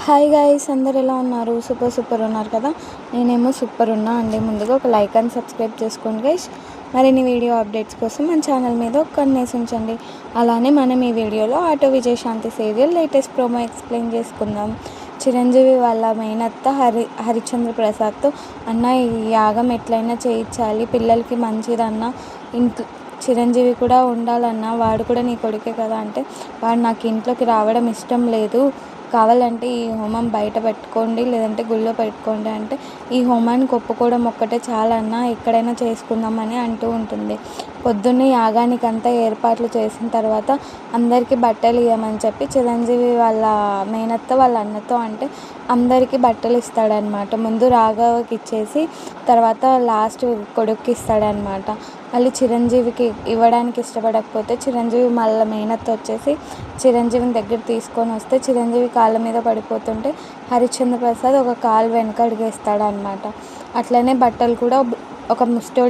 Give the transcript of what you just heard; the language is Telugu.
హాయ్ గైస్, అందరు ఎలా ఉన్నారు? సూపర్ ఉన్నారు కదా. నేనేమో సూపర్ ఉన్నా అండి. ముందుగా ఒక లైక్ అండ్ సబ్స్క్రైబ్ చేసుకోండి గైస్. మరిన్ని వీడియో అప్డేట్స్ కోసం మన ఛానల్ మీద ఒక కన్నేసి ఉంచండి. అలానే మనం ఈ వీడియోలో auto Vijayashanti serial latest promo explain చేసుకుందాం. చిరంజీవి వాళ్ళ మేనత్త హరిశ్చంద్ర ప్రసాద్తో, అన్న ఈ యాగం ఎట్లయినా చేయించాలి, పిల్లలకి మంచిదన్న, ఇంట్లో చిరంజీవి కూడా ఉండాలన్నా, వాడు కూడా నీ కొడుకే కదా అంటే, వాడు నాకు ఇంట్లోకి రావడం ఇష్టం లేదు, కావాలంటే ఈ హోమం బయట పెట్టుకోండి, లేదంటే గుళ్ళో పెట్టుకోండి అంటే, ఈ హోమానికి ఒప్పుకోవడం ఒక్కటే చాలన్నా, ఎక్కడైనా చేసుకుందామని అంటూ ఉంటుంది. పొద్దున్నే యాగానికంతా ఏర్పాట్లు చేసిన తర్వాత అందరికీ బట్టలు ఇవ్వమని చెప్పి చిరంజీవి వాళ్ళ మేనత్త వాళ్ళ అన్నతో అంటే అందరికీ బట్టలు ఇస్తాడనమాట. ముందు రాఘవకి ఇచ్చేసి తర్వాత లాస్ట్ కొడుక్కి ఇస్తాడనమాట. మళ్ళీ చిరంజీవికి ఇవ్వడానికి ఇష్టపడకపోతే చిరంజీవి మళ్ళీ మేనత్త వచ్చేసి చిరంజీవిని దగ్గర తీసుకొని వస్తే చిరంజీవి కాళ్ళ మీద పడిపోతుంటే హరిశ్చంద్ర ప్రసాద్ ఒక కాలు వెనక అడిగేస్తాడనమాట. అట్లనే బట్టలు కూడా ఒక ముస్టోడు